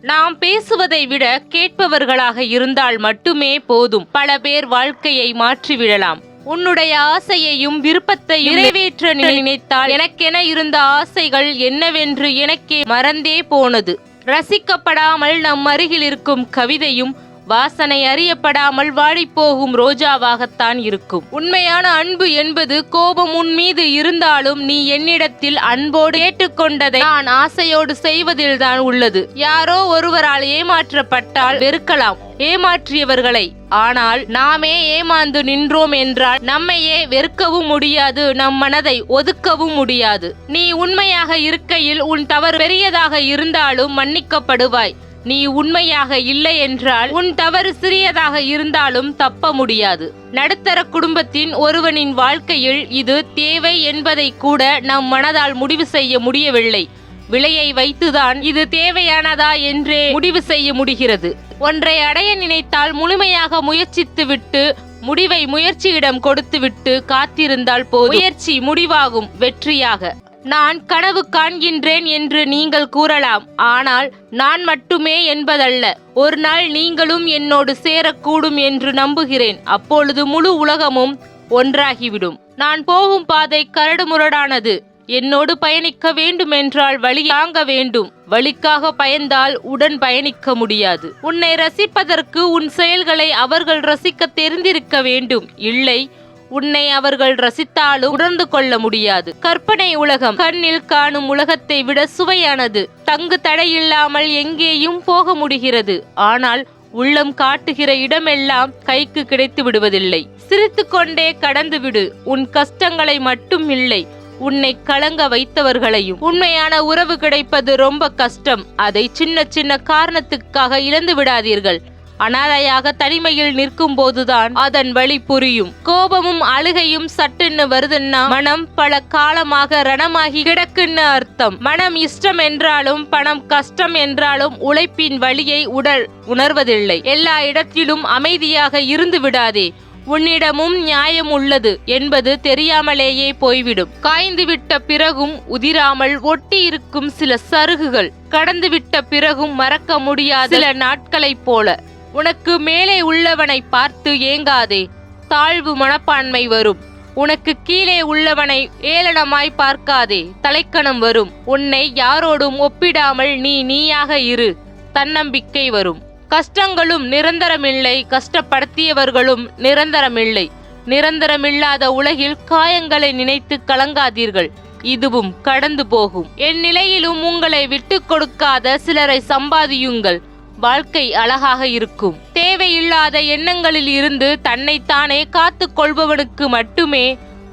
நாம் பேசுவதை விட கேட்பவர்களாக இருந்தால் மட்டுமே போதும். பல பேர் வாழ்க்கையை மாற்றிவிடலாம். உன்னுடைய ஆசையையும் விருப்பத்தையும் நிறைவேற்ற நினைத்தால் எனக்கென இருந்த ஆசைகள் என்னவென்று எனக்கே மறந்தே போனது. ரசிக்கப்படாமல் நம் அருகில் இருக்கும் கவிதையும் வாசனை அறியப்படாமல் வாடிப்போகும் ரோஜாவாகத்தான் இருக்கும். உண்மையான அன்பு என்பது கோபம் உன் மீது இருந்தாலும் நீ என்னிடத்தில் அன்போடு ஏற்றுக்கொண்டதை நான் ஆசையோடு செய்வதில்தான் உள்ளது. யாரோ ஒருவரால் ஏமாற்றப்பட்டால் வெறுக்கலாம் ஏமாற்றியவர்களை. ஆனால் நாமே ஏமாந்து நின்றோம் என்றால் நம்மையே வெறுக்கவும் முடியாது, நம் மனதை ஒதுக்கவும் முடியாது. நீ உண்மையாக இருக்கையில் உன் தவறு பெரியதாக இருந்தாலும் மன்னிக்கப்படுவாய். நீ உண்மையாக இல்லை என்றால் உன் தவறு சிறியதாக இருந்தாலும் தப்ப முடியாது. நடுத்தர குடும்பத்தின் ஒருவனின் வாழ்க்கையில் இது தேவை என்பதை கூட நம் மனதால் முடிவு செய்ய முடியவில்லை. விலையை வைத்துதான் இது தேவையானதா என்றே முடிவு செய்ய முடிகிறது. ஒன்றை அடைய நினைத்தால் முழுமையாக முயற்சித்துவிட்டு முடிவை முயற்சியிடம் கொடுத்துவிட்டு காத்திருந்தால் போதும். முயற்சி முடிவாகும் வெற்றியாக. நான் கனவு காண்கின்றேன் என்று நீங்கள் கூறலாம். ஆனால் நான் மட்டுமே என்பதல்ல. ஒரு நாள் நீங்களும் என்னோடு சேரக்கூடும் என்று நம்புகிறேன். அப்பொழுது முழு உலகமும் ஒன்றாகிவிடும். நான் போகும் பாதை கரடுமுரடானது. என்னோடு பயணிக்க வேண்டுமென்றால் வழி தாங்க வேண்டும். வழிக்காக பயந்தால் உடன் பயணிக்க முடியாது. உன்னை ரசிப்பதற்கு உன் செயல்களை அவர்கள் ரசிக்க தெரிந்திருக்க வேண்டும். இல்லை, உன்னை அவர்கள் ரசித்தாலும் உணர்ந்து கொள்ள முடியாது. கற்பனை உலகம் கண்ணில் காணும் உலகத்தை விட சுவையானது. தங்கு தடையில்லாமல் எங்கேயும் போக முடிகிறது. ஆனால் உள்ளம் காட்டுகிற இடமெல்லாம் கைக்கு கிடைத்து விடுவதில்லை. சிரித்து கொண்டே கடந்து விடு. உன் கஷ்டங்களை மட்டும் இல்லை, உன்னை கலங்க வைத்தவர்களையும். உண்மையான உறவு கிடைப்பது ரொம்ப கஷ்டம். அதை சின்ன சின்ன காரணத்துக்காக இழந்து விடாதீர்கள். அனாதையாக தனிமையில் நிற்கும் போதுதான் அதன் வழி புரியும். கோபமும் அழுகையும் சட்டுன்னு வருதுன்னா மனம் பல காலமாக ரணமாகி கிடக்குன்னு அர்த்தம். மனம் இஷ்டம் என்றாலும் பணம் கஷ்டம் என்றாலும் உழைப்பின் வழியை உடல் உணர்வதில்லை. எல்லா இடத்திலும் அமைதியாக இருந்து விடாதே. உன்னிடமும் நியாயம் உள்ளது என்பது தெரியாமலேயே போய்விடும். காய்ந்துவிட்ட பிறகும் உதிராமல் ஒட்டி இருக்கும் சில சருகுகள் கடந்துவிட்ட பிறகும் மறக்க முடியாத சில நாட்களைப் போல. உனக்கு மேலே உள்ளவனை பார்த்து ஏங்காதே. தாழ்வு மனப்பான்மை வரும். உனக்கு கீழே உள்ளவனை ஏளனமாய் பார்க்காதே. தலைக்கணம் வரும். உன்னை யாரோடும் ஒப்பிடாமல் நீ நீயாக இரு. தன்னம்பிக்கை வரும். கஷ்டங்களும் நிரந்தரமில்லை, கஷ்டப்படுத்தியவர்களும் நிரந்தரமில்லை. நிரந்தரமில்லாத உலகில் காயங்களை நினைத்து கலங்காதீர்கள். இதுவும் கடந்து போகும். என் நிலையிலும் உங்களை விட்டு கொடுக்காத சிலரை சம்பாதியுங்கள். வாழ்க்கை அழகாக இருக்கும். தேவையில்லாத எண்ணங்களில் இருந்து தன்னைத்தானே காத்து கொள்பவனுக்கு மட்டுமே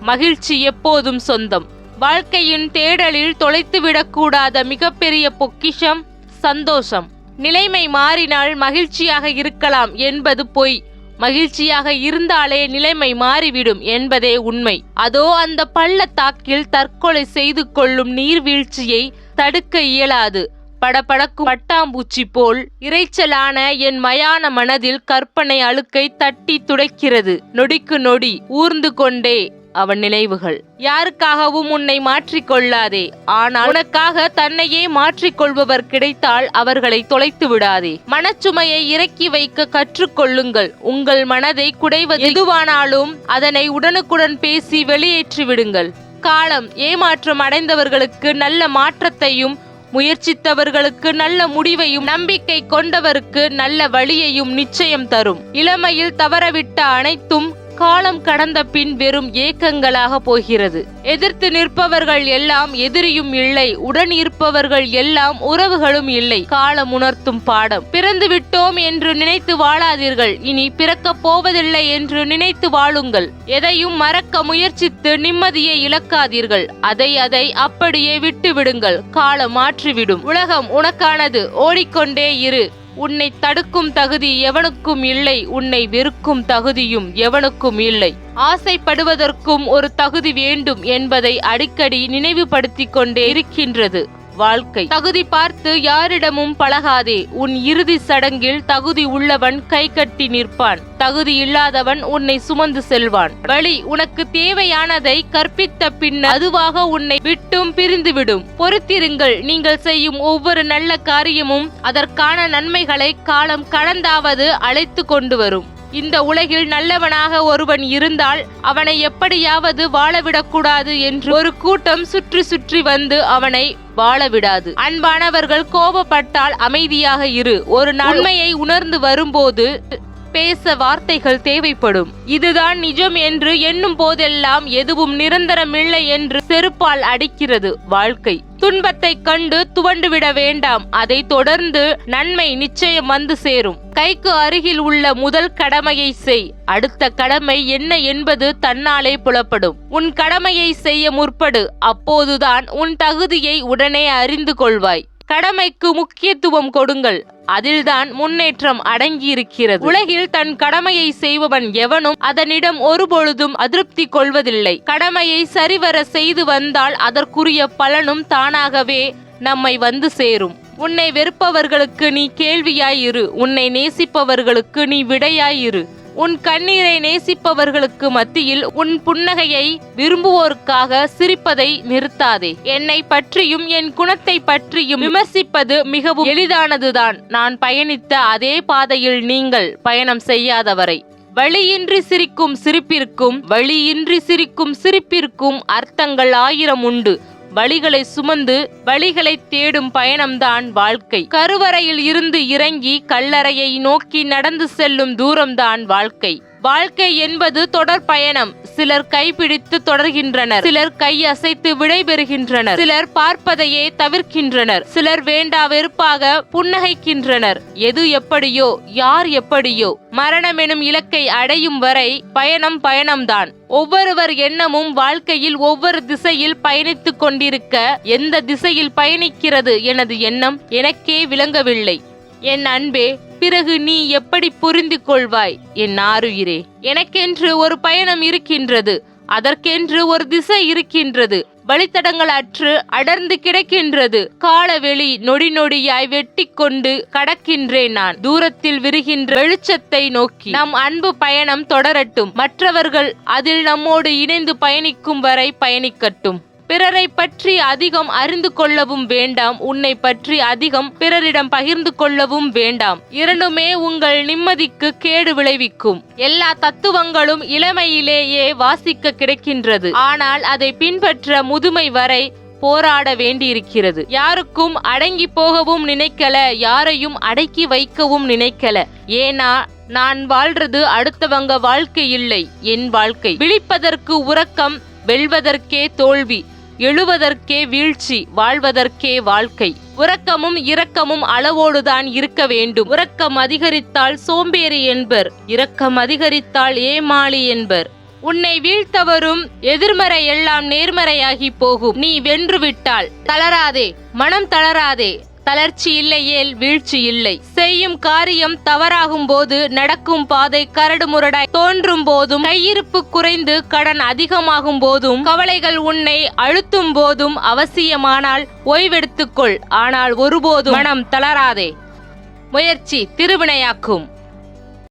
மகிழ்ச்சி எப்போதும் சொந்தம். வாழ்க்கையின் தேடலில் தொலைத்துவிடக்கூடாத மிகப்பெரிய பொக்கிஷம் சந்தோஷம். நிலைமை மாறினால் மகிழ்ச்சியாக இருக்கலாம் என்பது பொய். மகிழ்ச்சியாக இருந்தாலே நிலைமை மாறிவிடும் என்பதே உண்மை. அதோ அந்த பள்ளத்தாக்கில் தற்கொலை செய்து கொள்ளும் நீர்வீழ்ச்சியை தடுக்க இயலாது. படபடக்கும் பட்டாம்பூச்சி போல் இறைச்சலான என் மயான மனதில் கற்பனை அழுக்கை தட்டி துடைக்கிறது. நொடிக்கு நொடி ஊர்ந்து கொண்டே அவன் நினைவுகள். யாருக்காகவும் உன்னை மாற்றிக்கொள்ளாதே. ஆனால் உனக்காக தன்னையே மாற்றிக்கொள்பவர் கிடைத்தால் அவர்களை தொலைத்து விடாதே. மனச்சுமையை இறக்கி வைக்க கற்றுக்கொள்ளுங்கள். உங்கள் மனதை குடைவது எதுவானாலும் அதனை உடனுக்குடன் பேசி வெளியேற்றி விடுங்கள். காலம் ஏமாற்றம் அடைந்தவர்களுக்கு நல்ல மாற்றத்தையும், முயற்சித்தவர்களுக்கு நல்ல முடிவையும், நம்பிக்கை கொண்டவருக்கு நல்ல வழியையும் நிச்சயம் தரும். இளமையில் தவறவிட்ட அனைத்தும் காலம் கடந்த பின் வெறும் ஏக்கங்களாக போகிறது. எதிர்த்து நிற்பவர்கள் எல்லாம் எதிரியும் இல்லை. உடன் இருப்பவர்கள் எல்லாம் உறவுகளும் இல்லை. காலம் உணர்த்தும் பாடம். பிறந்து விட்டோம் என்று நினைத்து வாழாதீர்கள். இனி பிறக்கப் போவதில்லை என்று நினைத்து வாழுங்கள். எதையும் மறக்க முயற்சித்து நிம்மதியை இழக்காதீர்கள். அதை அப்படியே விட்டு விடுங்கள். காலம் மாற்றிவிடும். உலகம் உனக்கானது. ஓடிக்கொண்டே இரு. உன்னை தடுக்கும் தகுதி எவனுக்கும் இல்லை. உன்னை வெறுக்கும் தகுதியும் எவனுக்கும் இல்லை. ஆசைப்படுவதற்கும் ஒரு தகுதி வேண்டும் என்பதை அடிக்கடி நினைவுபடுத்திக் கொண்டே இருக்கின்றது. வாழ்க்கை. தகுதி பார்த்து யாரிடமும் பழகாதே. உன் இறுதி சடங்கில் தகுதி உள்ளவன் கை கட்டி நிற்பான். தகுதி இல்லாதவன் உன்னை சுமந்து செல்வான். வழி உனக்கு தேவையானதை கற்பித்த பின்னர் அதுவாக உன்னை விட்டும் பிரிந்துவிடும். பொறுத்திருங்கள். நீங்கள் செய்யும் ஒவ்வொரு நல்ல காரியமும் அதற்கான நன்மைகளை காலம் கடந்தாவது அழைத்து கொண்டு வரும். இந்த உலகில் நல்லவனாக ஒருவன் இருந்தால் அவனை எப்படியாவது வாழவிடக்கூடாது என்று ஒரு கூட்டம் சுற்றி சுற்றி வந்து அவனை வாழவிடாது. அன்பானவர்கள், கோபப்பட்டால் அமைதியாக இரு. ஒரு நன்மையை உணர்ந்து வரும்போது பேச வார்த்தைகள் தேவைப்படும். இதுதான் நிஜம் என்று எண்ணும் போதெல்லாம் எதுவும் நிரந்தரமில்லை என்று செருப்பால் அடிக்கிறது வாழ்க்கை. துன்பத்தை கண்டு துவண்டுவிட வேண்டாம். அதை தொடர்ந்து நன்மை நிச்சயம் வந்து சேரும். கைக்கு அருகில் உள்ள முதல் கடமையை செய். அடுத்த கடமை என்ன என்பது தன்னாலே புலப்படும். உன் கடமையை செய்ய முற்படு. அப்போதுதான் உன் தகுதியை உடனே அறிந்து கொள்வாய். கடமைக்கு முக்கியத்துவம் கொடுங்கள். அதில்தான் முன்னேற்றம் அடங்கியிருக்கிறது. உலகில் தன் கடமையை செய்பவன் எவனும் அதனிடம் ஒருபொழுதும் அதிருப்தி கொள்வதில்லை. கடமையை சரிவர செய்து வந்தால் அதற்குரிய பலனும் தானாகவே நம்மை வந்து சேரும். உன்னை வெறுப்பவர்களுக்கு நீ கேள்வியாயிரு. உன்னை நேசிப்பவர்களுக்கு நீ விடையாயிரு. உன் கண்ணீரை நேசிப்பவர்களுக்கு மத்தியில் உன் புன்னகையை விரும்புவோருக்காக சிரிப்பதை நிறுத்தாதே. என்னை பற்றியும் என் குணத்தை பற்றியும் விமர்சிப்பது மிகவும் எளிதானதுதான். நான் பயணித்த அதே பாதையில் நீங்கள் பயணம் செய்யாதவரை. வழியின்றி சிரிக்கும் சிரிப்பிற்கும் அர்த்தங்கள் 1000 உண்டு. வழிகளை சுமந்து வழிகளை தேடும் பயணம்தான் வாழ்க்கை. கருவறையில் இருந்து இறங்கி கல்லறையை நோக்கி நடந்து செல்லும் தூரம்தான் வாழ்க்கை. வாழ்க்கை என்பது தொடர் பயணம். சிலர் கைப்பிடித்து தொடர்கின்றனர். சிலர் கை அசைத்து விடைபெறுகின்றனர். சிலர் பார்ப்பதையே தவிர்க்கின்றனர். சிலர் வேண்டா வெறுப்பாக புன்னகைக்கின்றனர். எது எப்படியோ, யார் எப்படியோ, மரணம் எனும் இலக்கை அடையும் வரை பயணம்தான். ஒவ்வொருவர் எண்ணமும் வாழ்க்கையில் ஒவ்வொரு திசையில் பயணித்துக் கொண்டிருக்க, எந்த திசையில் பயணிக்கிறது எனது எண்ணம் எனக்கே விளங்கவில்லை. என் அன்பே, பிறகு நீ எப்படி புரிந்து கொள்வாய்? என் ஆருயிரே, எனக்கென்று ஒரு பயணம் இருக்கின்றது. அதற்கென்று ஒரு திசை இருக்கின்றது. வழித்தடங்கள் அற்று அடர்ந்து கிடக்கின்றது. காலவெளி நொடி நொடியாய் வெட்டி கொண்டு கடக்கின்றேன் நான், தூரத்தில் விரிகின்ற வெளிச்சத்தை நோக்கி. நம் அன்பு பயணம் தொடரட்டும். மற்றவர்கள் அதில் நம்மோடு இணைந்து பயணிக்கும் வரை பயணிக்கட்டும். பிறரை பற்றி அதிகம் அறிந்து கொள்ளவும் வேண்டாம். உன்னை பற்றி அதிகம் பிறரிடம் பகிர்ந்து கொள்ளவும் வேண்டாம். இரண்டுமே உங்கள் நிம்மதிக்கு கேடு விளைவிக்கும். எல்லா தத்துவங்களும் இளமையிலேயே வாசிக்க கிடைக்கின்றது. ஆனால் அதை பின்பற்ற முதுமை வரை போராட வேண்டியிருக்கிறது. யாருக்கும் அடங்கி போகவும் நினைக்கல, யாரையும் அடக்கி வைக்கவும் நினைக்கல. ஏன்னா நான் வாழ்றது அடுத்தவங்க வாழ்க்கை இல்லை, என் வாழ்க்கை. விழிப்பதற்கு உறக்கம், வெல்வதற்கே தோல்வி, எழுவதற்கே வீழ்ச்சி, வாழ்வதற்கே வாழ்க்கை. உறக்கமும் இரக்கமும் அளவோடுதான் இருக்க வேண்டும். உறக்கம் அதிகரித்தால் சோம்பேறி என்பர், இரக்கம் அதிகரித்தால் ஏமாளி என்பர். உன்னை வீழ்த்தவரும் எதிர்மறை எல்லாம் நேர்மறையாகி போகும். நீ வென்று விட்டால் தளராதே, மனம் தளராதே. தளர்ச்சி இல்லையேல் வீழ்ச்சி இல்லை. செய்யும் காரியம் தவறாகும் போது, நடக்கும் பாதை கரடு முரடாய் தோன்றும் போதும், கையிருப்பு குறைந்து கடன் அதிகமாகும் போதும், கவலைகள் உன்னை அழுத்தும் போதும் அவசியமானால் ஓய்வெடுத்துக்கொள். ஆனால் ஒருபோதும் மனம் தளராதே. முயற்சி திருவினையாக்கும்.